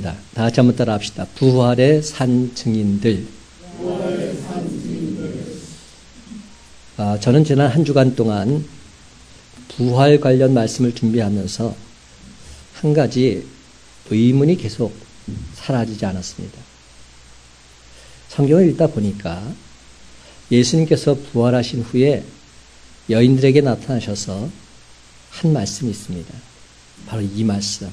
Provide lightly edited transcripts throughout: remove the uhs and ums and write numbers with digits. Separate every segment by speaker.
Speaker 1: 다 같이 한번 따라 합시다. 부활의 산 증인들. 저는 지난 한 주간 동안 부활 관련 말씀을 준비하면서 한 가지 의문이 계속 사라지지 않았습니다. 성경을 읽다 보니까 예수님께서 부활하신 후에 여인들에게 나타나셔서 한 말씀이 있습니다. 바로 이 말씀.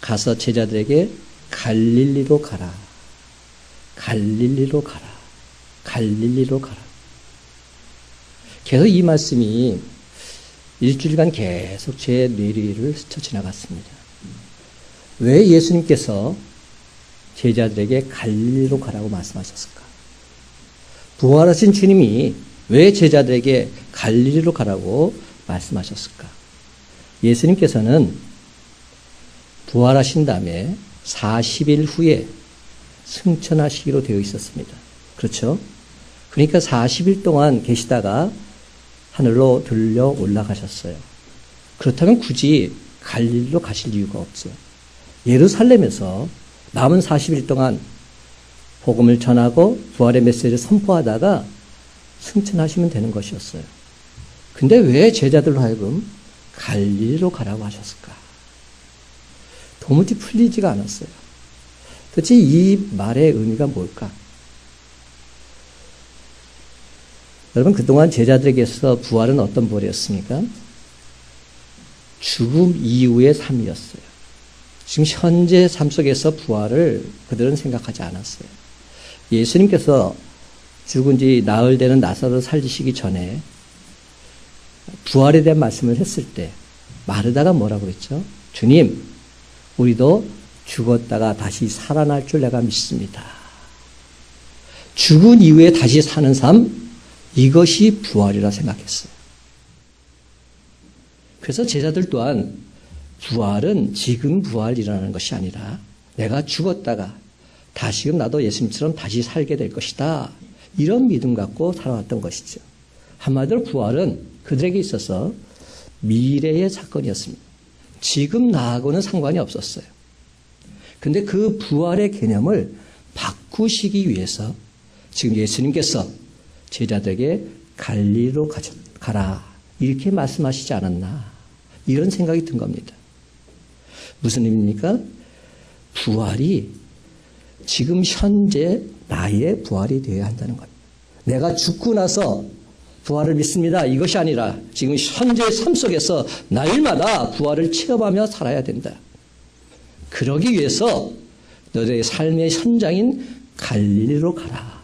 Speaker 1: 가서 제자들에게 갈릴리로 가라. 갈릴리로 가라. 갈릴리로 가라. 계속 이 말씀이 일주일간 계속 제 뇌리를 스쳐 지나갔습니다. 왜 예수님께서 제자들에게 갈릴리로 가라고 말씀하셨을까? 부활하신 주님이 왜 제자들에게 갈릴리로 가라고 말씀하셨을까? 예수님께서는 부활하신 다음에 40일 후에 승천하시기로 되어 있었습니다. 그렇죠? 그러니까 40일 동안 계시다가 하늘로 들려 올라가셨어요. 그렇다면 굳이 갈릴리로 가실 이유가 없죠. 예루살렘에서 남은 40일 동안 복음을 전하고 부활의 메시지를 선포하다가 승천하시면 되는 것이었어요. 근데 왜 제자들로 하여금 갈릴리로 가라고 하셨을까? 도무지 풀리지가 않았어요. 도대체 이 말의 의미가 뭘까? 여러분, 그동안 제자들에게서 부활은 어떤 부활이었습니까? 죽음 이후의 삶이었어요. 지금 현재 삶 속에서 부활을 그들은 생각하지 않았어요. 예수님께서 죽은 지 나흘 되는 나사로를 살리시기 전에 부활에 대한 말씀을 했을 때 마르다가 뭐라고 그랬죠? 주님, 우리도 죽었다가 다시 살아날 줄 내가 믿습니다. 죽은 이후에 다시 사는 삶, 이것이 부활이라 생각했어요. 그래서 제자들 또한 부활은 지금 부활이라는 것이 아니라 내가 죽었다가 다시금 나도 예수님처럼 다시 살게 될 것이다. 이런 믿음 갖고 살아왔던 것이죠. 한마디로 부활은 그들에게 있어서 미래의 사건이었습니다. 지금 나하고는 상관이 없었어요. 근데 그 부활의 개념을 바꾸시기 위해서 지금 예수님께서 제자들에게 갈릴리로 가라. 이렇게 말씀하시지 않았나. 이런 생각이 든 겁니다. 무슨 의미입니까? 부활이 지금 현재 나의 부활이 되어야 한다는 겁니다. 내가 죽고 나서 부활을 믿습니다. 이것이 아니라 지금 현재의 삶 속에서 날마다 부활을 체험하며 살아야 된다. 그러기 위해서 너희의 삶의 현장인 갈릴리로 가라.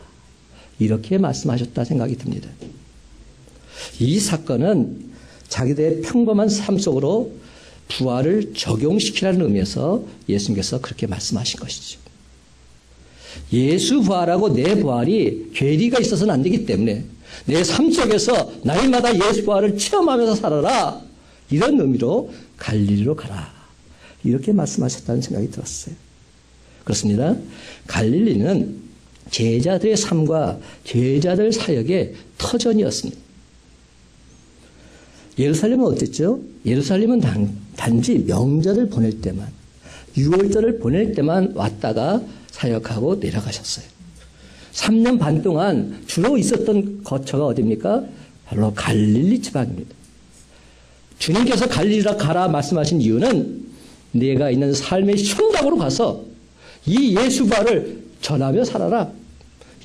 Speaker 1: 이렇게 말씀하셨다 생각이 듭니다. 이 사건은 자기들의 평범한 삶 속으로 부활을 적용시키라는 의미에서 예수님께서 그렇게 말씀하신 것이죠. 예수 부활하고 내 부활이 괴리가 있어서는 안 되기 때문에 내 삶 속에서 날마다 예수 부활을 체험하면서 살아라. 이런 의미로 갈릴리로 가라. 이렇게 말씀하셨다는 생각이 들었어요. 그렇습니다. 갈릴리는 제자들의 삶과 제자들 사역의 터전이었습니다. 예루살렘은 어땠죠? 예루살렘은 단지 명절을 보낼 때만, 유월절을 보낼 때만 왔다가 사역하고 내려가셨어요. 3년 반 동안 주로 있었던 거처가 어디입니까? 바로 갈릴리 지방입니다. 주님께서 갈릴리로 가라 말씀하신 이유는 내가 있는 삶의 현장으로 가서 이 예수 부활을 전하며 살아라.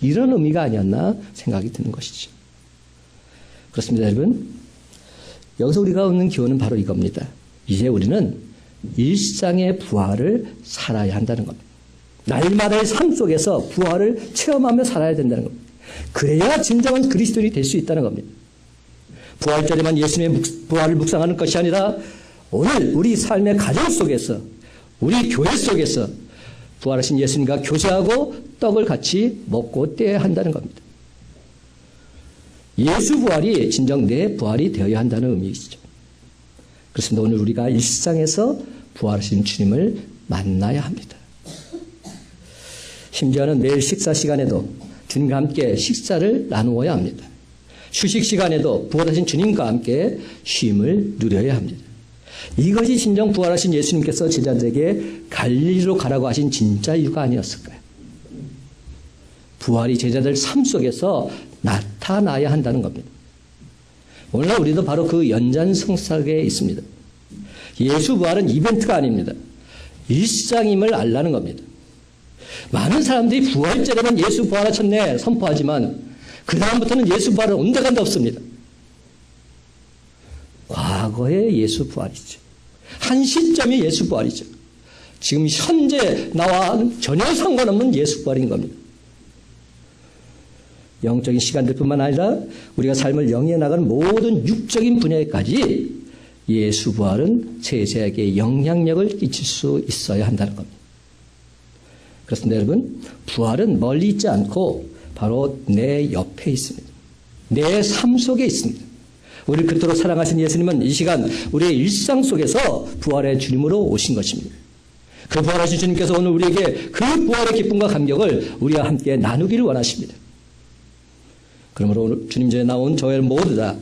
Speaker 1: 이런 의미가 아니었나 생각이 드는 것이죠. 그렇습니다, 여러분. 여기서 우리가 얻는 교훈은 바로 이겁니다. 이제 우리는 일상의 부활을 살아야 한다는 겁니다. 날마다의 삶 속에서 부활을 체험하며 살아야 된다는 겁니다. 그래야 진정한 그리스도인이 될 수 있다는 겁니다. 부활절에만 예수님의 부활을 묵상하는 것이 아니라 오늘 우리 삶의 가정 속에서, 우리 교회 속에서 부활하신 예수님과 교제하고 떡을 같이 먹고 떼야 한다는 겁니다. 예수 부활이 진정 내 부활이 되어야 한다는 의미이시죠. 그렇습니다. 오늘 우리가 일상에서 부활하신 주님을 만나야 합니다. 심지어는 매일 식사 시간에도 주님과 함께 식사를 나누어야 합니다. 휴식 시간에도 부활하신 주님과 함께 쉼을 누려야 합니다. 이것이 진정 부활하신 예수님께서 제자들에게 갈릴리로 가라고 하신 진짜 이유가 아니었을까요? 부활이 제자들 삶 속에서 나타나야 한다는 겁니다. 오늘날 우리도 바로 그 연장선상에 있습니다. 예수 부활은 이벤트가 아닙니다. 일상임을 알라는 겁니다. 많은 사람들이 부활절에만 예수 부활하셨네 선포하지만 그 다음부터는 예수 부활은 온데간데 없습니다. 과거의 예수 부활이죠. 한 시점이 예수 부활이죠. 지금 현재 나와 전혀 상관없는 예수 부활인 겁니다. 영적인 시간들뿐만 아니라 우리가 삶을 영위해 나가는 모든 육적인 분야에까지 예수 부활은 세세에게 영향력을 끼칠 수 있어야 한다는 겁니다. 그렇습니다, 여러분. 부활은 멀리 있지 않고 바로 내 옆에 있습니다. 내 삶 속에 있습니다. 우리를 그토록 사랑하신 예수님은 이 시간 우리의 일상 속에서 부활의 주님으로 오신 것입니다. 그 부활하신 주님께서 오늘 우리에게 그 부활의 기쁨과 감격을 우리와 함께 나누기를 원하십니다. 그러므로 오늘 주님 전에 나온 저희 모두 다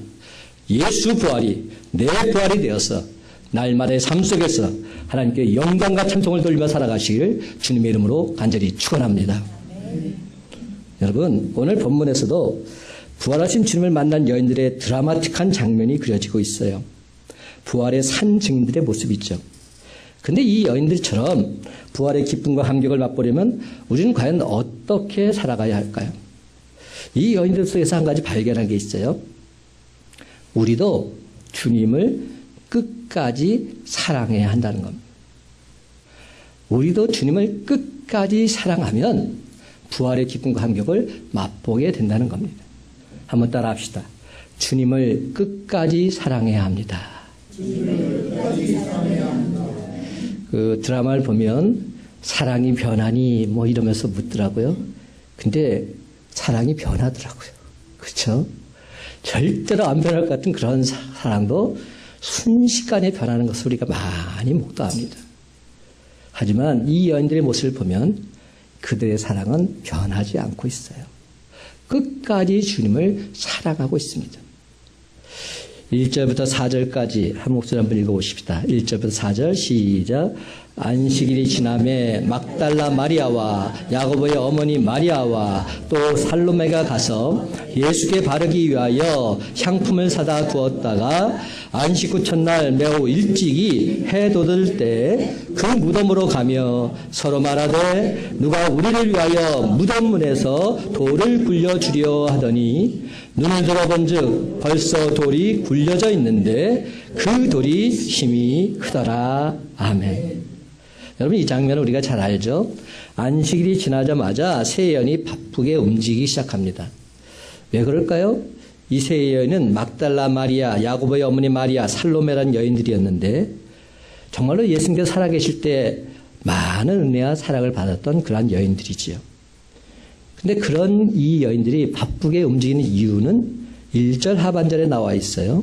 Speaker 1: 예수 부활이 내 부활이 되어서 날마다의 삶 속에서 하나님께 영광과 찬송을 돌리며 살아가시길 주님의 이름으로 간절히 축원합니다. 여러분, 오늘 본문에서도 부활하신 주님을 만난 여인들의 드라마틱한 장면이 그려지고 있어요. 부활의 산 증인들의 모습이죠. 근데 이 여인들처럼 부활의 기쁨과 감격을 맛보려면 우리는 과연 어떻게 살아가야 할까요? 이 여인들 속에서 한 가지 발견한 게 있어요. 우리도 주님을 끝까지 사랑해야 한다는 겁니다. 우리도 주님을 끝까지 사랑하면 부활의 기쁨과 감격을 맛보게 된다는 겁니다. 한번 따라 합시다. 주님을 끝까지 사랑해야 합니다. 주님을 끝까지 사랑해야 합니다. 그 드라마를 보면 사랑이 변하니 뭐 이러면서 묻더라고요. 근데 사랑이 변하더라고요. 그렇죠? 절대로 안 변할 것 같은 그런 사랑도 순식간에 변하는 것을 우리가 많이 목도합니다. 하지만 이 여인들의 모습을 보면 그들의 사랑은 변하지 않고 있어요. 끝까지 주님을 사랑하고 있습니다. 1절부터 4절까지 한 목소리 한번 읽어보십시다. 1절부터 4절 시작. 안식일이 지남에 막달라 마리아와 야고보의 어머니 마리아와 또 살로메가 가서 예수께 바르기 위하여 향품을 사다 두었다가 안식 후 첫날 매우 일찍이 해 돋을 때 그 무덤으로 가며 서로 말하되 누가 우리를 위하여 무덤 문에서 돌을 굴려주려 하더니 눈을 들어본즉 벌써 돌이 굴려져 있는데 그 돌이 힘이 크더라. 아멘. 여러분, 이 장면을 우리가 잘 알죠? 안식일이 지나자마자 세 여인이 바쁘게 움직이기 시작합니다. 왜 그럴까요? 이 세 여인은 막달라 마리아, 야고보의 어머니 마리아, 살로메라는 여인들이었는데 정말로 예수님께서 살아계실 때 많은 은혜와 사랑을 받았던 그러한 여인들이지요. 근데 그런 이 여인들이 바쁘게 움직이는 이유는 1절 하반절에 나와 있어요.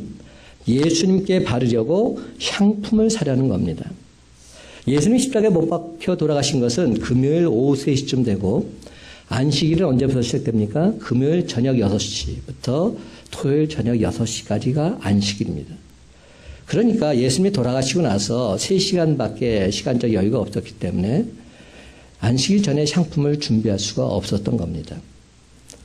Speaker 1: 예수님께 바르려고 향품을 사려는 겁니다. 예수님 십자가에 못 박혀 돌아가신 것은 금요일 오후 3시쯤 되고 안식일은 언제부터 시작됩니까? 금요일 저녁 6시부터 토요일 저녁 6시까지가 안식일입니다. 그러니까 예수님이 돌아가시고 나서 3시간밖에 시간적 여유가 없었기 때문에 안식일 전에 향품을 준비할 수가 없었던 겁니다.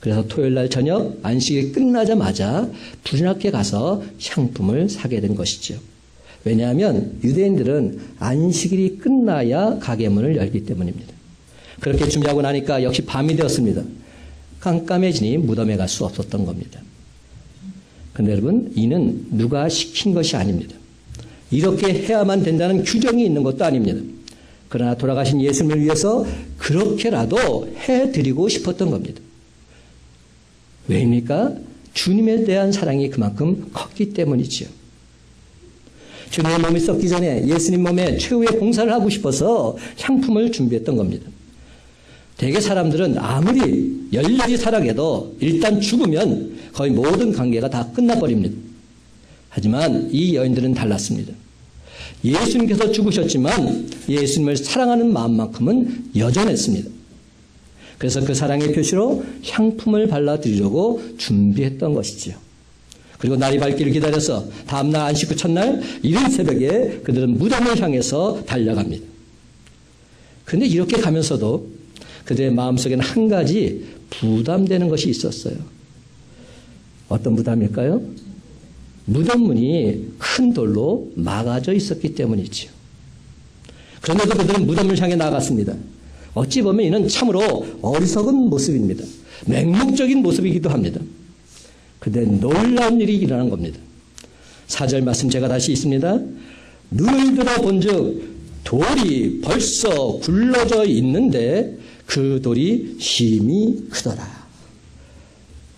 Speaker 1: 그래서 토요일 날 저녁 안식일이 끝나자마자 불나게 가서 향품을 사게 된 것이죠. 왜냐하면 유대인들은 안식일이 끝나야 가게 문을 열기 때문입니다. 그렇게 준비하고 나니까 역시 밤이 되었습니다. 깜깜해지니 무덤에 갈 수 없었던 겁니다. 그런데 여러분, 이는 누가 시킨 것이 아닙니다. 이렇게 해야만 된다는 규정이 있는 것도 아닙니다. 그러나 돌아가신 예수님을 위해서 그렇게라도 해드리고 싶었던 겁니다. 왜입니까? 주님에 대한 사랑이 그만큼 컸기 때문이지요. 주님의 몸이 썩기 전에 예수님 몸에 최후의 봉사를 하고 싶어서 향품을 준비했던 겁니다. 대개 사람들은 아무리 열렬히 사랑해도 일단 죽으면 거의 모든 관계가 다 끝나버립니다. 하지만 이 여인들은 달랐습니다. 예수님께서 죽으셨지만 예수님을 사랑하는 마음만큼은 여전했습니다. 그래서 그 사랑의 표시로 향품을 발라드리려고 준비했던 것이지요. 그리고 날이 밝기를 기다려서 다음날 안식 후 첫날 이른 새벽에 그들은 무덤을 향해서 달려갑니다. 그런데 이렇게 가면서도 그들의 마음속에는 한 가지 부담되는 것이 있었어요. 어떤 부담일까요? 무덤 문이 큰 돌로 막아져 있었기 때문이지요. 그런데도 그들은 무덤을 향해 나갔습니다. 어찌 보면 이는 참으로 어리석은 모습입니다. 맹목적인 모습이기도 합니다. 그런데 놀라운 일이 일어난 겁니다. 4절 말씀 제가 다시 읽습니다. 눈을 들어 본즉 돌이 벌써 굴러져 있는데 그 돌이 심히 크더라.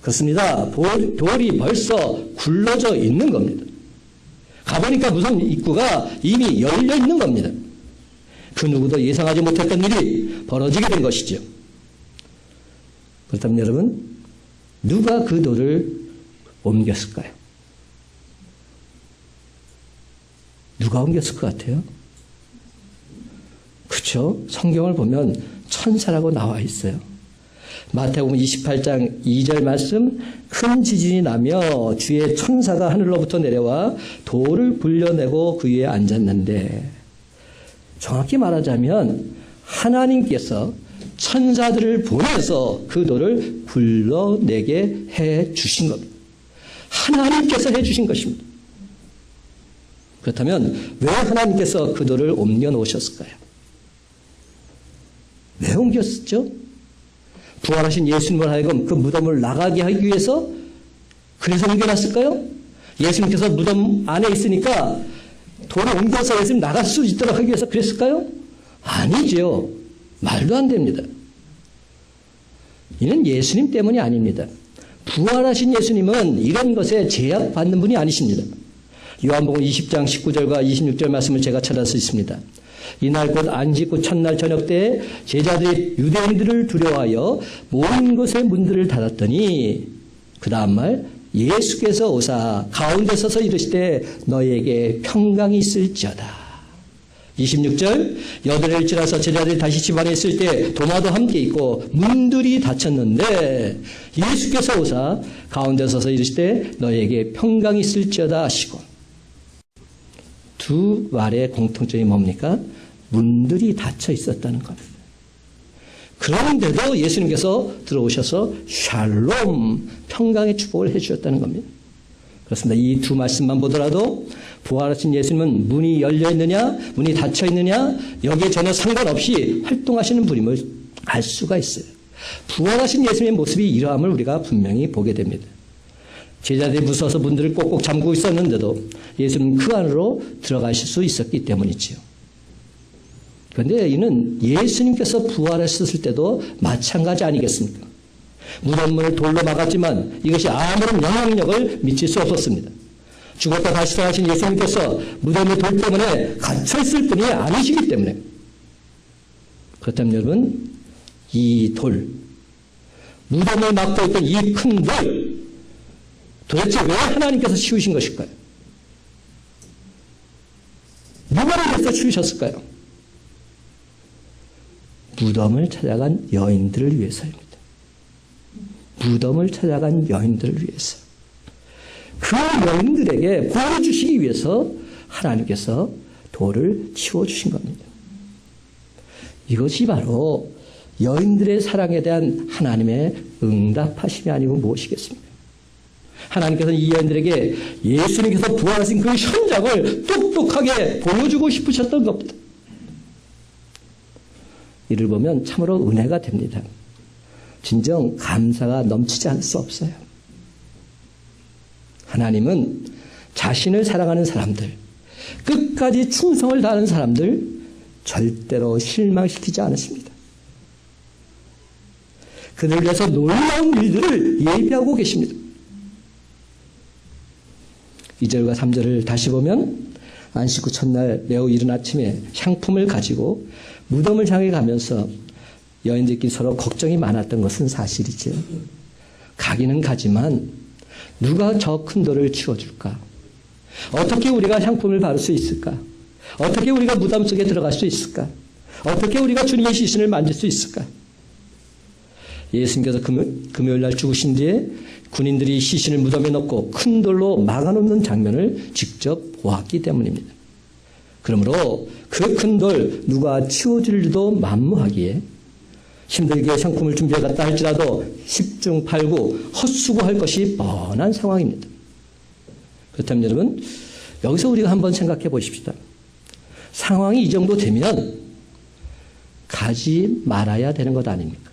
Speaker 1: 그렇습니다. 돌이 벌써 굴러져 있는 겁니다. 가보니까 무슨 입구가 이미 열려 있는 겁니다. 그 누구도 예상하지 못했던 일이 벌어지게 된 것이죠. 그렇다면 여러분, 누가 그 돌을 옮겼을까요? 누가 옮겼을 것 같아요? 그렇죠? 성경을 보면 천사라고 나와 있어요. 마태복음 28장 2절 말씀, 큰 지진이 나며 주의 천사가 하늘로부터 내려와 돌을 굴려내고 그 위에 앉았는데, 정확히 말하자면 하나님께서 천사들을 보내서 그 돌을 굴러내게 해 주신 겁니다. 하나님께서 해 주신 것입니다. 그렇다면 왜 하나님께서 그 돌을 옮겨 놓으셨을까요? 왜 옮겼죠? 부활하신 예수님을 하여금 그 무덤을 나가게 하기 위해서 그래서 옮겨놨을까요? 예수님께서 무덤 안에 있으니까 돌을 옮겨서 예수님 나갈 수 있도록 하기 위해서 그랬을까요? 아니죠. 말도 안 됩니다. 이는 예수님 때문이 아닙니다. 부활하신 예수님은 이런 것에 제약받는 분이 아니십니다. 요한복음 20장 19절과 26절 말씀을 제가 찾아서 있습니다. 이날 곧 안식 후 첫날 저녁 때에 제자들이 유대인들을 두려워하여 모든 곳의 문들을 닫았더니 그 다음날 예수께서 오사 가운데 서서 이르시되 너희에게 평강이 있을지어다. 26절 여드레를 지나서 제자들이 다시 집 안에 있을 때 도마도 함께 있고 문들이 닫혔는데 예수께서 오사 가운데 서서 이르시되 너희에게 평강이 있을지어다 하시고, 두 말의 공통점이 뭡니까? 문들이 닫혀 있었다는 겁니다. 그런데도 예수님께서 들어오셔서 샬롬, 평강의 축복을 해주셨다는 겁니다. 그렇습니다. 이 두 말씀만 보더라도 부활하신 예수님은 문이 열려 있느냐, 문이 닫혀 있느냐, 여기에 전혀 상관없이 활동하시는 분임을 알 수가 있어요. 부활하신 예수님의 모습이 이러함을 우리가 분명히 보게 됩니다. 제자들이 무서워서 문들을 꼭꼭 잠그고 있었는데도 예수님은 그 안으로 들어가실 수 있었기 때문이지요. 그런데 이는 예수님께서 부활하셨을 때도 마찬가지 아니겠습니까? 무덤문을 돌로 막았지만 이것이 아무런 영향력을 미칠 수 없었습니다. 죽었다 다시 살아나신 예수님께서 무덤의 돌 때문에 갇혀있을 뿐이 아니시기 때문에. 그렇다면 여러분, 이 돌, 무덤을 막고 있던 이 큰 돌, 도대체 왜 하나님께서 치우신 것일까요? 누구를 위해서 치우셨을까요? 무덤을 찾아간 여인들을 위해서입니다. 무덤을 찾아간 여인들을 위해서. 그 여인들에게 보여주시기 위해서 하나님께서 돌을 치워주신 겁니다. 이것이 바로 여인들의 사랑에 대한 하나님의 응답하심이 아니고 무엇이겠습니까? 하나님께서는 이 여인들에게 예수님께서 부활하신 그 현장을 똑똑하게 보여주고 싶으셨던 겁니다. 이를 보면 참으로 은혜가 됩니다. 진정 감사가 넘치지 않을 수 없어요. 하나님은 자신을 사랑하는 사람들, 끝까지 충성을 다하는 사람들 절대로 실망시키지 않으십니다. 그들을 위해서 놀라운 일들을 예비하고 계십니다. 2절과 3절을 다시 보면 안식 후 첫날 매우 이른 아침에 향품을 가지고 무덤을 향해 가면서 여인들끼리 서로 걱정이 많았던 것은 사실이죠. 가기는 가지만 누가 저 큰 돌을 치워줄까? 어떻게 우리가 향품을 바를 수 있을까? 어떻게 우리가 무덤 속에 들어갈 수 있을까? 어떻게 우리가 주님의 시신을 만질 수 있을까? 예수님께서 금요일 날 죽으신 뒤에 군인들이 시신을 무덤에 넣고 큰 돌로 막아놓는 장면을 직접 보았기 때문입니다. 그러므로 그 큰 돌 누가 치워줄지도 만무하기에 힘들게 상품을 준비해 갔다 할지라도 10중 8구 헛수고할 것이 뻔한 상황입니다. 그렇다면 여러분, 여기서 우리가 한번 생각해 보십시다. 상황이 이 정도 되면 가지 말아야 되는 것 아닙니까?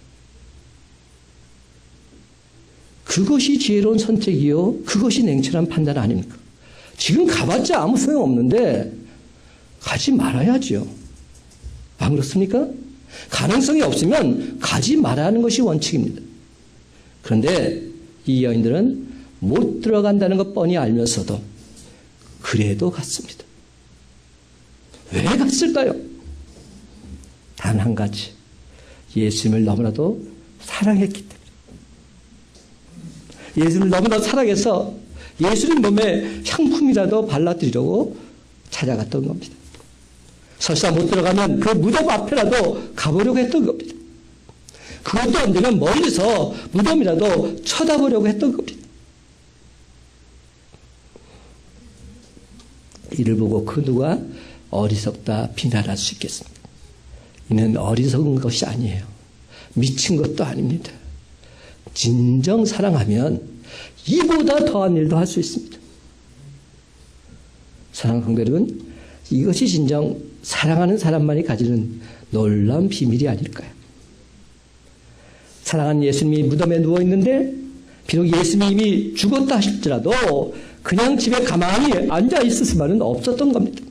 Speaker 1: 그것이 지혜로운 선택이요, 그것이 냉철한 판단 아닙니까? 지금 가봤자 아무 소용없는데 가지 말아야죠. 안 그렇습니까? 가능성이 없으면 가지 말아야 하는 것이 원칙입니다. 그런데 이 여인들은 못 들어간다는 것 뻔히 알면서도 그래도 갔습니다. 왜 갔을까요? 단 한 가지, 예수님을 너무나도 사랑했기 때문에. 예수님을 너무나 사랑해서 예수님 몸에 향품이라도 발라드리려고 찾아갔던 겁니다. 설사 못 들어가면 그 무덤 앞에라도 가보려고 했던 겁니다. 그것도 안 되면 멀리서 무덤이라도 쳐다보려고 했던 겁니다. 이를 보고 그 누가 어리석다 비난할 수 있겠습니다. 이는 어리석은 것이 아니에요. 미친 것도 아닙니다. 진정 사랑하면 이보다 더한 일도 할 수 있습니다. 사랑하는 성도 여러분, 이것이 진정 사랑하는 사람만이 가지는 놀라운 비밀이 아닐까요? 사랑하는 예수님이 무덤에 누워있는데 비록 예수님이 이미 죽었다 하실지라도 그냥 집에 가만히 앉아 있을 수만은 없었던 겁니다.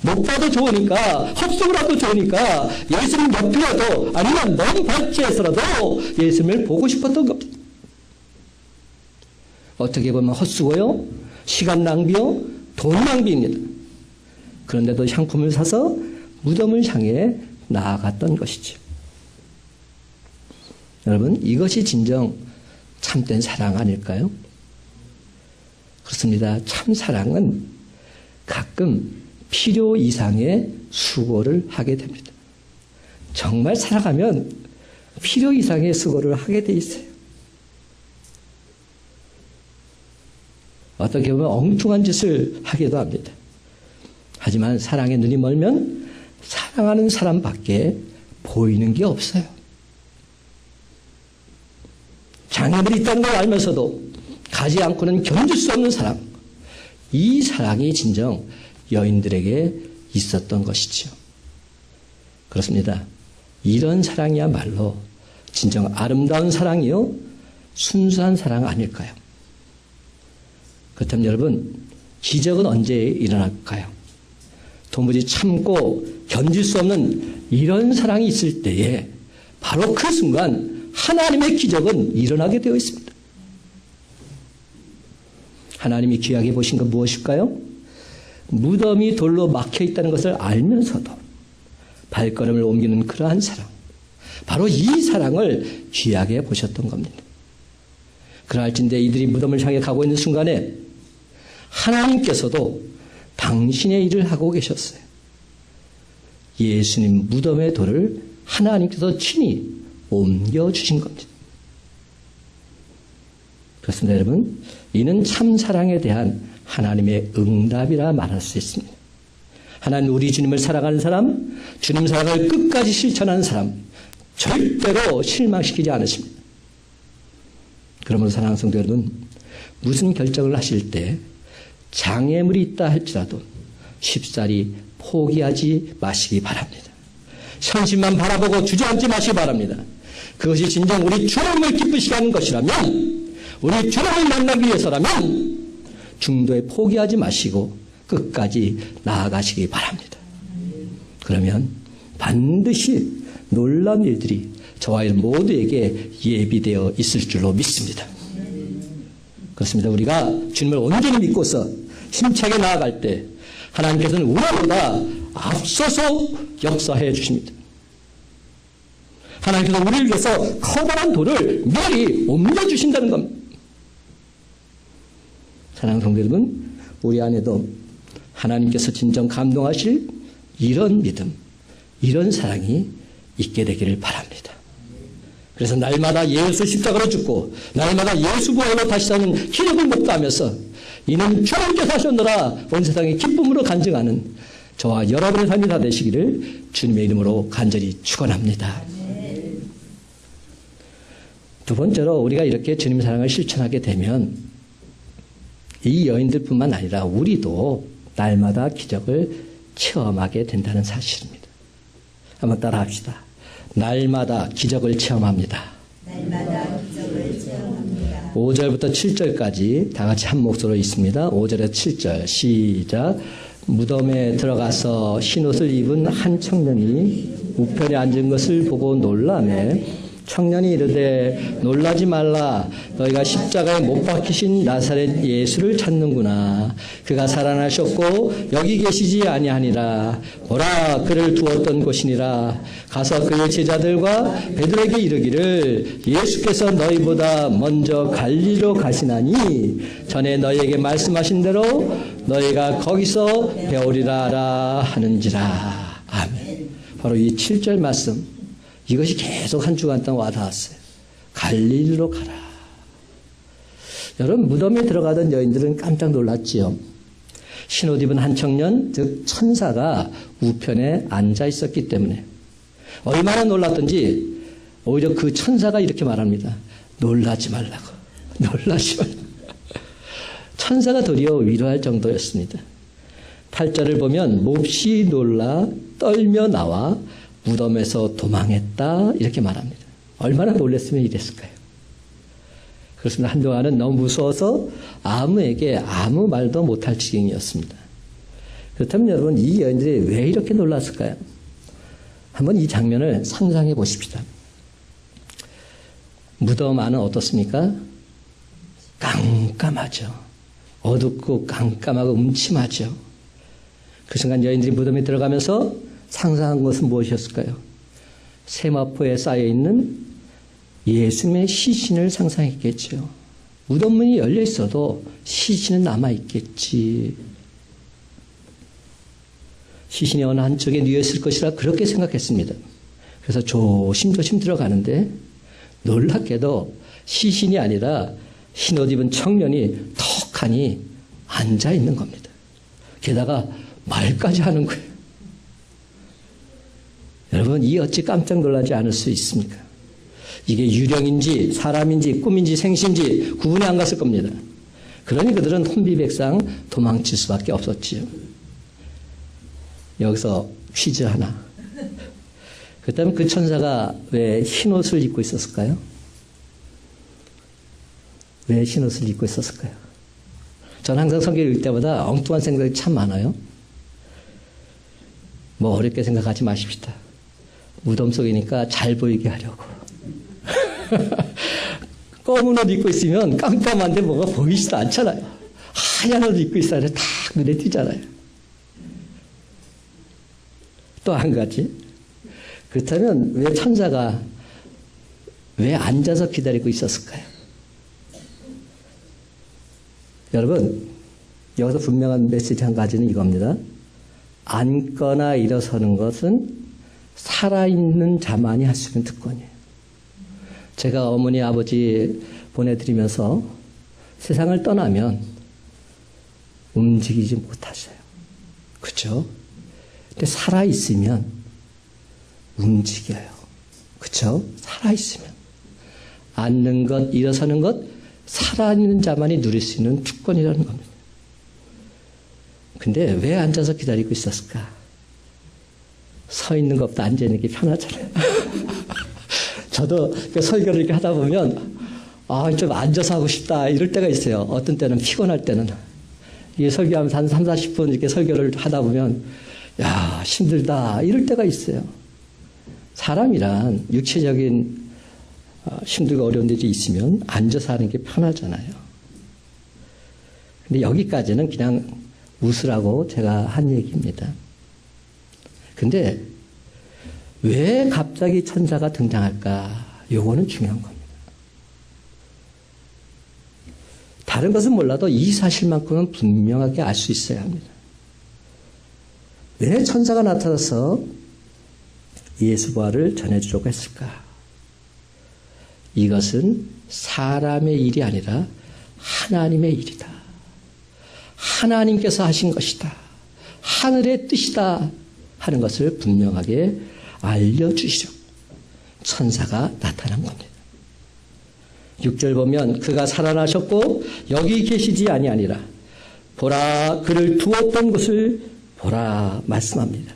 Speaker 1: 못 봐도 좋으니까, 헛수고라도 좋으니까 예수님 옆이라도 아니면 먼 발치에서라도 예수님을 보고 싶었던 겁니다. 어떻게 보면 헛수고요, 시간 낭비요, 돈 낭비입니다. 그런데도 향품을 사서 무덤을 향해 나아갔던 것이죠. 여러분, 이것이 진정 참된 사랑 아닐까요? 그렇습니다. 참 사랑은 가끔 필요 이상의 수고를 하게 됩니다. 정말 사랑하면 필요 이상의 수고를 하게 돼 있어요. 어떻게 보면 엉뚱한 짓을 하기도 합니다. 하지만 사랑에 눈이 멀면 사랑하는 사람밖에 보이는 게 없어요. 장애물이 있다는 걸 알면서도 가지 않고는 견딜 수 없는 사랑. 이 사랑이 진정 여인들에게 있었던 것이죠. 그렇습니다. 이런 사랑이야말로 진정 아름다운 사랑이요, 순수한 사랑 아닐까요? 그렇다면 여러분, 기적은 언제 일어날까요? 도무지 참고 견딜 수 없는 이런 사랑이 있을 때에 바로 그 순간 하나님의 기적은 일어나게 되어 있습니다. 하나님이 귀하게 보신 건 무엇일까요? 무덤이 돌로 막혀 있다는 것을 알면서도 발걸음을 옮기는 그러한 사랑, 바로 이 사랑을 귀하게 보셨던 겁니다. 그러할진대 이들이 무덤을 향해 가고 있는 순간에 하나님께서도 당신의 일을 하고 계셨어요. 예수님 무덤의 돌을 하나님께서 친히 옮겨주신 겁니다. 그렇습니다, 여러분. 이는 참 사랑에 대한 하나님의 응답이라 말할 수 있습니다. 하나님, 우리 주님을 사랑하는 사람, 주님 사랑을 끝까지 실천하는 사람, 절대로 실망시키지 않으십니다. 그러므로 사랑하는 성도 여러분, 무슨 결정을 하실 때 장애물이 있다 할지라도 쉽사리 포기하지 마시기 바랍니다. 현실만 바라보고 주저앉지 마시기 바랍니다. 그것이 진정 우리 주님을 기쁘시게 하는 것이라면, 우리 주님을 만나기 위해서라면 중도에 포기하지 마시고 끝까지 나아가시기 바랍니다. 그러면 반드시 놀라운 일들이 저와 여러분 모두에게 예비되어 있을 줄로 믿습니다. 그렇습니다. 우리가 주님을 온전히 믿고서 힘차게 나아갈 때 하나님께서는 우리보다 앞서서 역사해 주십니다. 하나님께서 우리를 위해서 커다란 돌을 미리 옮겨주신다는 겁니다. 사랑하는 성도 여러분, 우리 안에도 하나님께서 진정 감동하실 이런 믿음, 이런 사랑이 있게 되기를 바랍니다. 그래서 날마다 예수 십자가로 죽고 날마다 예수 부활로 다시 사는 기력을 목도하면서 이는 주님께 사셨노라 온 세상의 기쁨으로 간증하는 저와 여러분의 삶이 다 되시기를 주님의 이름으로 간절히 축원합니다. 두 번째로 우리가 이렇게 주님의 사랑을 실천하게 되면 이 여인들뿐만 아니라 우리도 날마다 기적을 체험하게 된다는 사실입니다. 한번 따라 합시다. 날마다 기적을 체험합니다.
Speaker 2: 날마다 기적을 체험합니다.
Speaker 1: 5절부터 7절까지 다 같이 한 목소리로 있습니다. 5절에서 7절 시작. 무덤에 들어가서 흰옷을 입은 한 청년이 우편에 앉은 것을 보고 놀라매 청년이 이르되 놀라지 말라. 너희가 십자가에 못 박히신 나사렛 예수를 찾는구나. 그가 살아나셨고 여기 계시지 아니하니라. 보라 그를 두었던 곳이니라. 가서 그의 제자들과 베드로에게 이르기를 예수께서 너희보다 먼저 갈릴리로 가시나니 전에 너희에게 말씀하신 대로 너희가 거기서 배우리라 하라 하는지라. 아멘. 바로 이 7절 말씀, 이것이 계속 한 주간 동안 와닿았어요. 갈릴리로 가라. 여러분, 무덤에 들어가던 여인들은 깜짝 놀랐지요. 흰옷 입은 한 청년, 즉 천사가 우편에 앉아 있었기 때문에 얼마나 놀랐던지 오히려 그 천사가 이렇게 말합니다. 놀라지 말라고. 놀라지 말라고. 천사가 도리어 위로할 정도였습니다. 8절을 보면 몹시 놀라 떨며 나와 무덤에서 도망했다 이렇게 말합니다. 얼마나 놀랐으면 이랬을까요? 그렇습니다. 한동안은 너무 무서워서 아무에게 아무 말도 못할 지경이었습니다. 그렇다면 여러분, 이 여인들이 왜 이렇게 놀랐을까요? 한번 이 장면을 상상해 보십시다. 무덤 안은 어떻습니까? 깜깜하죠. 어둡고 깜깜하고 음침하죠. 그 순간 여인들이 무덤에 들어가면서 상상한 것은 무엇이었을까요? 세마포에 쌓여있는 예수님의 시신을 상상했겠죠. 무덤문이 열려 있어도 시신은 남아있겠지. 시신이 어느 한쪽에 누워있을 것이라 그렇게 생각했습니다. 그래서 조심조심 들어가는데 놀랍게도 시신이 아니라 흰옷 입은 청년이 턱하니 앉아있는 겁니다. 게다가 말까지 하는 거예요. 여러분, 이 어찌 깜짝 놀라지 않을 수 있습니까? 이게 유령인지 사람인지 꿈인지 생신지 구분이 안 갔을 겁니다. 그러니 그들은 혼비백상 도망칠 수밖에 없었지요. 여기서 퀴즈 하나. 그렇다면 그 천사가 왜 흰옷을 입고 있었을까요? 왜 흰옷을 입고 있었을까요? 저는 항상 성경을 읽을 때마다 엉뚱한 생각이 참 많아요. 뭐 어렵게 생각하지 마십시다. 무덤 속이니까 잘 보이게 하려고. 검은 옷 입고 있으면 깜깜한데 뭐가 보이지도 않잖아요. 하얀 옷 입고 있어야 딱 눈에 띄잖아요. 또 한 가지. 그렇다면 왜 천사가 왜 앉아서 기다리고 있었을까요? 여러분, 여기서 분명한 메시지 한 가지는 이겁니다. 앉거나 일어서는 것은 살아있는 자만이 할 수 있는 특권이에요. 제가 어머니, 아버지 보내드리면서 세상을 떠나면 움직이지 못하셔요. 그렇죠? 근데 살아있으면 움직여요. 그렇죠? 살아있으면. 앉는 것, 일어서는 것, 살아있는 자만이 누릴 수 있는 특권이라는 겁니다. 근데 왜 앉아서 기다리고 있었을까? 서 있는 것보다 앉아있는 게 편하잖아요. 저도 설교를 이렇게 하다 보면 좀 앉아서 하고 싶다 이럴 때가 있어요. 어떤 때는 피곤할 때는. 이게 설교하면서 한 3, 40분 이렇게 설교를 하다 보면 야, 힘들다 이럴 때가 있어요. 사람이란 육체적인 힘들고 어려운 데도 있으면 앉아서 하는 게 편하잖아요. 근데 여기까지는 그냥 웃으라고 제가 한 얘기입니다. 근데 왜 갑자기 천사가 등장할까? 요거는 중요한 겁니다. 다른 것은 몰라도 이 사실만큼은 분명하게 알 수 있어야 합니다. 왜 천사가 나타나서 예수 부활을 전해주려고 했을까? 이것은 사람의 일이 아니라 하나님의 일이다. 하나님께서 하신 것이다. 하늘의 뜻이다 하는 것을 분명하게 알려주시려고 천사가 나타난 겁니다. 6절 보면 그가 살아나셨고 여기 계시지 아니하니라. 보라 그를 두었던 곳을 보라 말씀합니다.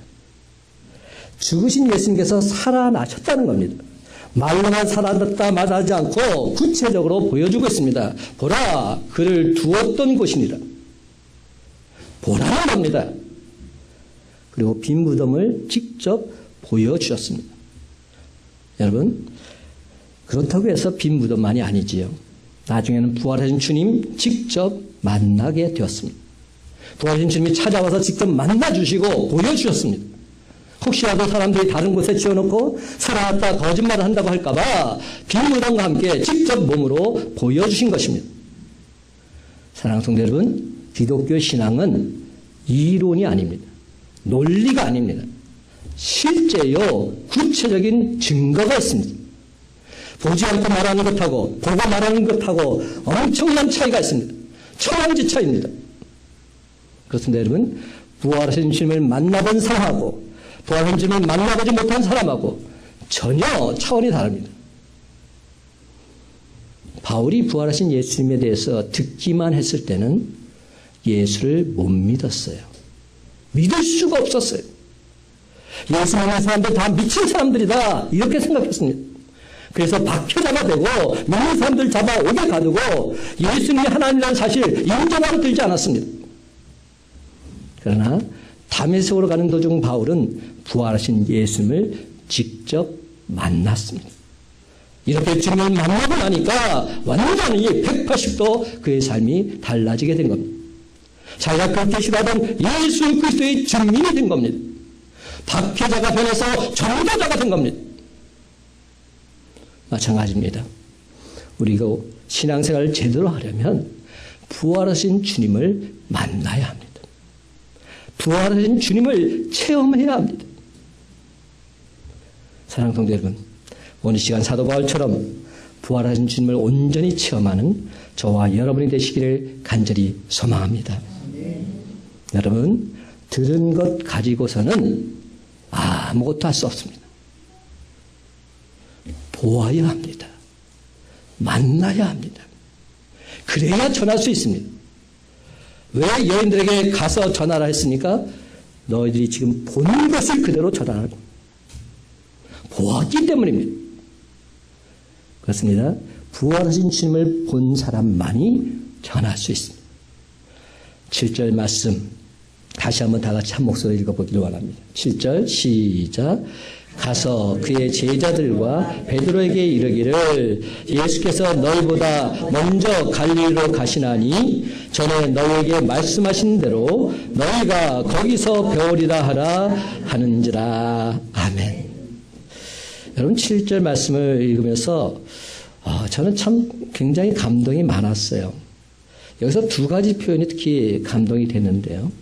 Speaker 1: 죽으신 예수님께서 살아나셨다는 겁니다. 말로만 살아났다 말하지 않고 구체적으로 보여주고 있습니다. 보라 그를 두었던 곳이니라. 보라는 겁니다. 그리고 빈 무덤을 직접 보여주셨습니다. 여러분 그렇다고 해서 빈 무덤만이 아니지요. 나중에는 부활하신 주님 직접 만나게 되었습니다. 부활하신 주님이 찾아와서 직접 만나주시고 보여주셨습니다. 혹시라도 사람들이 다른 곳에 지어놓고 살아났다 거짓말을 한다고 할까봐 빈 무덤과 함께 직접 몸으로 보여주신 것입니다. 사랑하는 성도 여러분, 기독교 신앙은 이론이 아닙니다. 논리가 아닙니다. 실제요 구체적인 증거가 있습니다. 보지 않고 말하는 것하고 보고 말하는 것하고 엄청난 차이가 있습니다. 천황지 차이입니다. 그렇습니다. 여러분, 부활하신 주님을 만나본 사람하고 부활하신 주님을 만나보지 못한 사람하고 전혀 차원이 다릅니다. 바울이 부활하신 예수님에 대해서 듣기만 했을 때는 예수를 못 믿었어요. 믿을 수가 없었어요. 예수 믿는 사람들 다 미친 사람들이다 이렇게 생각했습니다. 그래서 박해자가 되고 믿는 사람들 잡아 오게 가두고 예수님이 하나님이라는 사실 인정하고 들지 않았습니다. 그러나 다메섹으로 가는 도중 바울은 부활하신 예수님을 직접 만났습니다. 이렇게 주님을 만나고 나니까 완전히 180도 그의 삶이 달라지게 된 겁니다. 자기가 그렇게 싫어하던 예수 그리스도의 증인이 된 겁니다. 박해자가 변해서 전도자가 된 겁니다. 마찬가지입니다. 우리가 신앙생활을 제대로 하려면 부활하신 주님을 만나야 합니다. 부활하신 주님을 체험해야 합니다. 사랑하는 성도 여러분, 오늘 시간 사도 바울처럼 부활하신 주님을 온전히 체험하는 저와 여러분이 되시기를 간절히 소망합니다. 여러분, 들은 것 가지고서는 아무것도 할 수 없습니다. 보아야 합니다. 만나야 합니다. 그래야 전할 수 있습니다. 왜 여인들에게 가서 전하라 했습니까? 너희들이 지금 본 것을 그대로 전하라고. 보았기 때문입니다. 그렇습니다. 부활하신 주님을 본 사람만이 전할 수 있습니다. 7절 말씀 다시 한번 다 같이 한 목소리로 읽어보기를 원합니다. 7절 시작. 가서 그의 제자들과 베드로에게 이르기를 예수께서 너희보다 먼저 갈릴리로 가시나니 전에 너희에게 말씀하신 대로 너희가 거기서 배우리라 하라 하는지라. 아멘. 여러분 7절 말씀을 읽으면서 저는 참 굉장히 감동이 많았어요. 여기서 두 가지 표현이 특히 감동이 되는데요.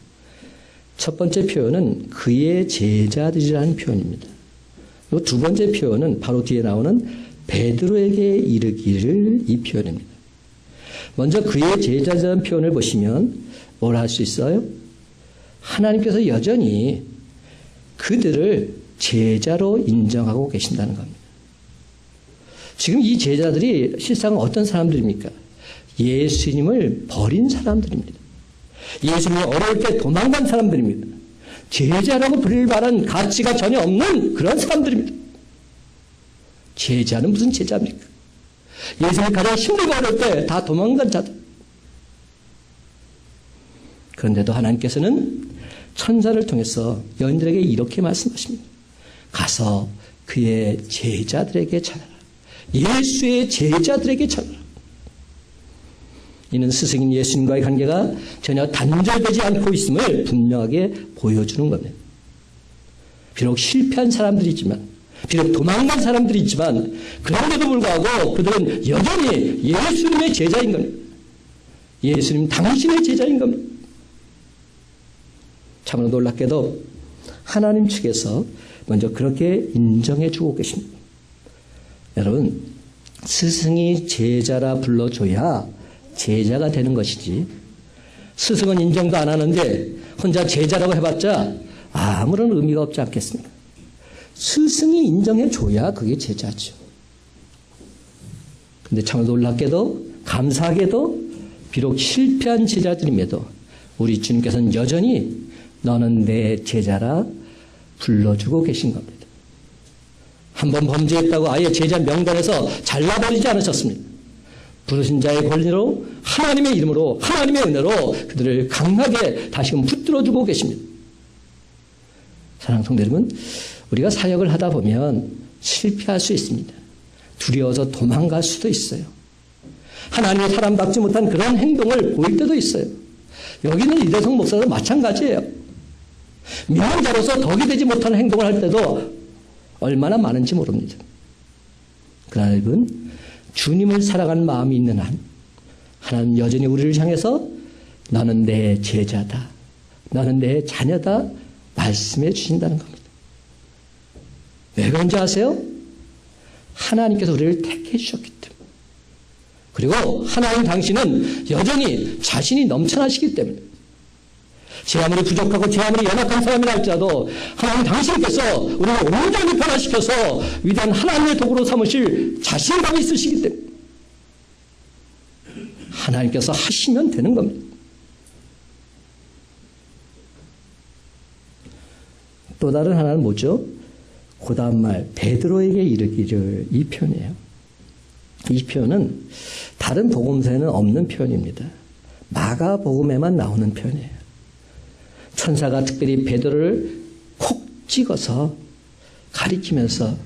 Speaker 1: 첫 번째 표현은 그의 제자들이라는 표현입니다. 그리고 두 번째 표현은 바로 뒤에 나오는 베드로에게 이르기를 이 표현입니다. 먼저 그의 제자라는 표현을 보시면 뭘 할 수 있어요? 하나님께서 여전히 그들을 제자로 인정하고 계신다는 겁니다. 지금 이 제자들이 실상 어떤 사람들입니까? 예수님을 버린 사람들입니다. 예수님이 어려울 때 도망간 사람들입니다. 제자라고 부릴 만한 가치가 전혀 없는 그런 사람들입니다. 제자는 무슨 제자입니까? 예수님이 가장 힘들고 어려울 때 다 도망간 자들. 그런데도 하나님께서는 천사를 통해서 여인들에게 이렇게 말씀하십니다. 가서 그의 제자들에게 전하라. 예수의 제자들에게 전하라. 이는 스승인 예수님과의 관계가 전혀 단절되지 않고 있음을 분명하게 보여주는 겁니다. 비록 실패한 사람들이지만, 비록 도망간 사람들이지만, 그런데도 불구하고 그들은 여전히 예수님의 제자인 겁니다. 예수님 당신의 제자인 겁니다. 참으로 놀랍게도 하나님 측에서 먼저 그렇게 인정해 주고 계십니다. 여러분, 스승이 제자라 불러줘야 제자가 되는 것이지, 스승은 인정도 안 하는데 혼자 제자라고 해봤자 아무런 의미가 없지 않겠습니까? 스승이 인정해줘야 그게 제자죠. 근데 참 놀랍게도 감사하게도 비록 실패한 제자들임에도 우리 주님께서는 여전히 너는 내 제자라 불러주고 계신 겁니다. 한번 범죄했다고 아예 제자 명단에서 잘라버리지 않으셨습니다. 부르신 자의 권리로 하나님의 이름으로 하나님의 은혜로 그들을 강하게 다시금 붙들어주고 계십니다. 사랑하는 성도 여러분, 우리가 사역을 하다 보면 실패할 수 있습니다. 두려워서 도망갈 수도 있어요. 하나님의 사람답지 못한 그런 행동을 보일 때도 있어요. 여기는 이대성 목사도 마찬가지예요. 믿는 자로서 덕이 되지 못하는 행동을 할 때도 얼마나 많은지 모릅니다. 그러나 여러분, 주님을 사랑하는 마음이 있는 한 하나님 여전히 우리를 향해서 너는 내 제자다, 너는 내 자녀다 말씀해 주신다는 겁니다. 왜 그런지 아세요? 하나님께서 우리를 택해 주셨기 때문에, 그리고 하나님 당신은 여전히 자신이 넘쳐나시기 때문에, 제 아무리 부족하고 제 아무리 연약한 사람이라 할지라도 하나님 당신께서 우리를 온전히 변화시켜서 위대한 하나님의 도구로 삼으실 자신감이 있으시기 때문에 하나님께서 하시면 되는 겁니다. 또 다른 하나는 뭐죠? 그 다음 말 베드로에게 이르기를, 이 표현이에요. 이 표현은 다른 복음서에는 없는 표현입니다. 마가복음에만 나오는 표현이에요. 천사가 특별히 베드로를 콕 찍어서 가리키면서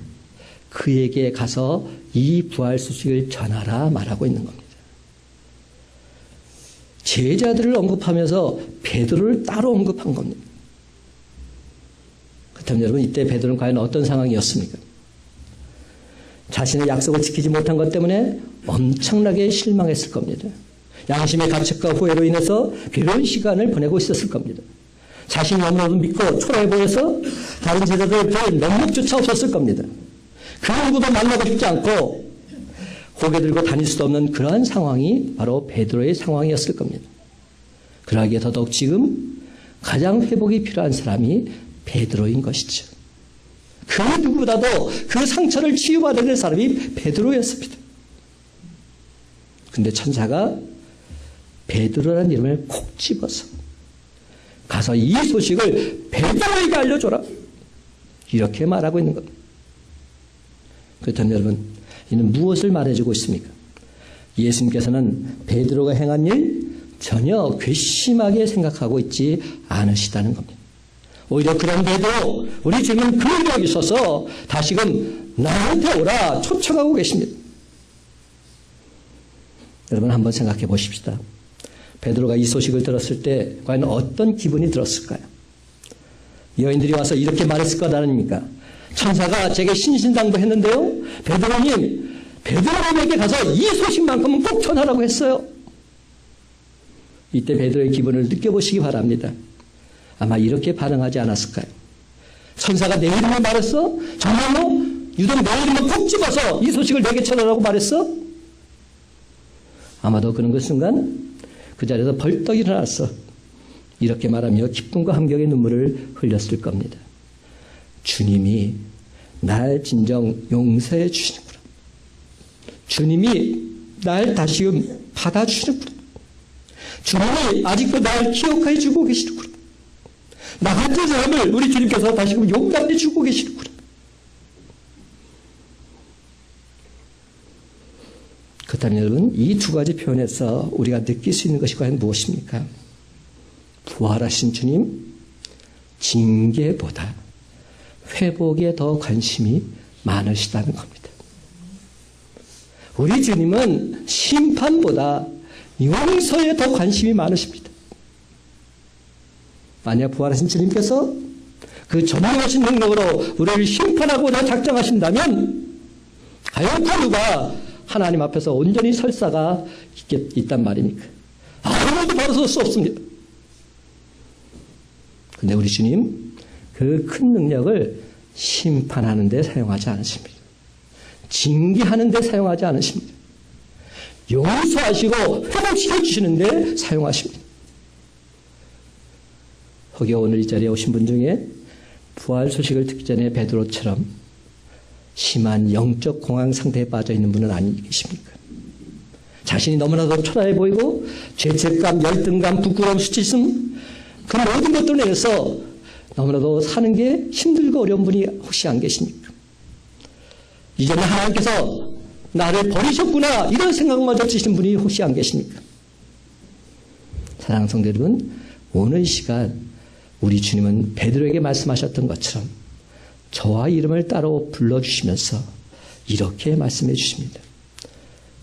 Speaker 1: 그에게 가서 이 부활 소식을 전하라 말하고 있는 겁니다. 제자들을 언급하면서 베드로를 따로 언급한 겁니다. 그렇다면 여러분, 이때 베드로는 과연 어떤 상황이었습니까? 자신의 약속을 지키지 못한 것 때문에 엄청나게 실망했을 겁니다. 양심의 가책과 후회로 인해서 괴로운 시간을 보내고 있었을 겁니다. 자신이 너무나도 믿고 초라해 보여서 다른 제자들 별 면목조차 없었을 겁니다. 그 누구도 만나고 싶지 않고 고개 들고 다닐 수도 없는 그러한 상황이 바로 베드로의 상황이었을 겁니다. 그러기에 더더욱 지금 가장 회복이 필요한 사람이 베드로인 것이죠. 그 누구보다도 그 상처를 치유받아야 될 사람이 베드로였습니다. 근데 천사가 베드로라는 이름을 콕 집어서 가서 이 소식을 베드로에게 알려줘라, 이렇게 말하고 있는 겁니다. 그렇다면 여러분, 이는 무엇을 말해주고 있습니까? 예수님께서는 베드로가 행한 일 전혀 괘씸하게 생각하고 있지 않으시다는 겁니다. 오히려 그런 베드로, 우리 주님은 그 일에 있어서 다시금 나한테 오라 초청하고 계십니다. 여러분, 한번 생각해 보십시다. 베드로가 이 소식을 들었을 때 과연 어떤 기분이 들었을까요? 여인들이 와서 이렇게 말했을 것 아닙니까? 천사가 제게 신신당부했는데요, 베드로님, 베드로에게 가서 이 소식만큼은 꼭 전하라고 했어요. 이때 베드로의 기분을 느껴보시기 바랍니다. 아마 이렇게 반응하지 않았을까요? 천사가 내 이름을 말했어? 정말로? 유독 내 이름을 콕 집어서 이 소식을 내게 전하라고 말했어? 아마도 그는 그 순간 그 자리에서 벌떡 일어났어 이렇게 말하며 기쁨과 감격의 눈물을 흘렸을 겁니다. 주님이 날 진정 용서해 주시는구나. 주님이 날 다시금 받아주시는구나. 주님이 아직도 날 기억해 주고 계시는구나. 나 같은 사람을 우리 주님께서 다시금 용납해 주고 계시는구나. 그렇다면 여러분, 이 두 가지 표현에서 우리가 느낄 수 있는 것이 과연 무엇입니까? 부활하신 주님, 징계보다 회복에 더 관심이 많으시다는 겁니다. 우리 주님은 심판보다 용서에 더 관심이 많으십니다. 만약 부활하신 주님께서 그 전능하신 능력으로 우리를 심판하고자 작정하신다면 과연 그 누가 하나님 앞에서 온전히 설사가 있단 말입니까? 아무도 벌어설 수 없습니다. 근데 우리 주님 그 큰 능력을 심판하는 데 사용하지 않으십니다. 징계하는 데 사용하지 않으십니다. 용서하시고 회복시켜 주시는데 사용하십니다. 혹여 오늘 이 자리에 오신 분 중에 부활 소식을 듣기 전에 베드로처럼 심한 영적 공황 상태에 빠져 있는 분은 아니 계십니까? 자신이 너무나도 초라해 보이고 죄책감, 열등감, 부끄러움, 수치심 그 모든 것들을 내서 너무나도 사는 게 힘들고 어려운 분이 혹시 안 계십니까? 이제는 하나님께서 나를 버리셨구나 이런 생각마저 드시는 분이 혹시 안 계십니까? 사랑하는 성도 여러분, 오늘 이 시간 우리 주님은 베드로에게 말씀하셨던 것처럼 저와 이름을 따로 불러주시면서 이렇게 말씀해 주십니다.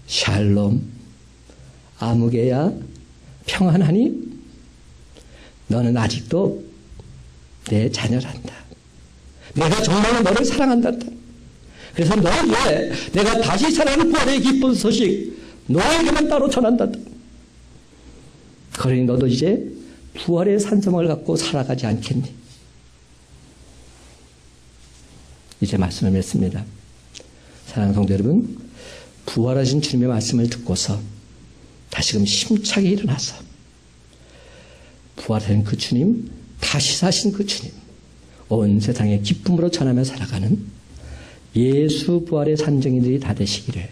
Speaker 1: 샬롬, 아무개야, 평안하니? 너는 아직도 내 자녀란다. 내가 정말로 너를 사랑한다. 그래서 너에게 내가 다시 살아나는 부활의 기쁜 소식 너에게만 따로 전한다. 그러니 너도 이제 부활의 산성을 갖고 살아가지 않겠니? 이제 말씀을 맺습니다. 사랑하는 성도 여러분, 부활하신 주님의 말씀을 듣고서 다시금 힘차게 일어나서 부활하신 그 주님, 다시 사신 그 주님, 온 세상에 기쁨으로 전하며 살아가는 예수 부활의 산증인들이 다 되시기를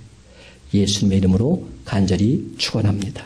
Speaker 1: 예수님의 이름으로 간절히 축원합니다.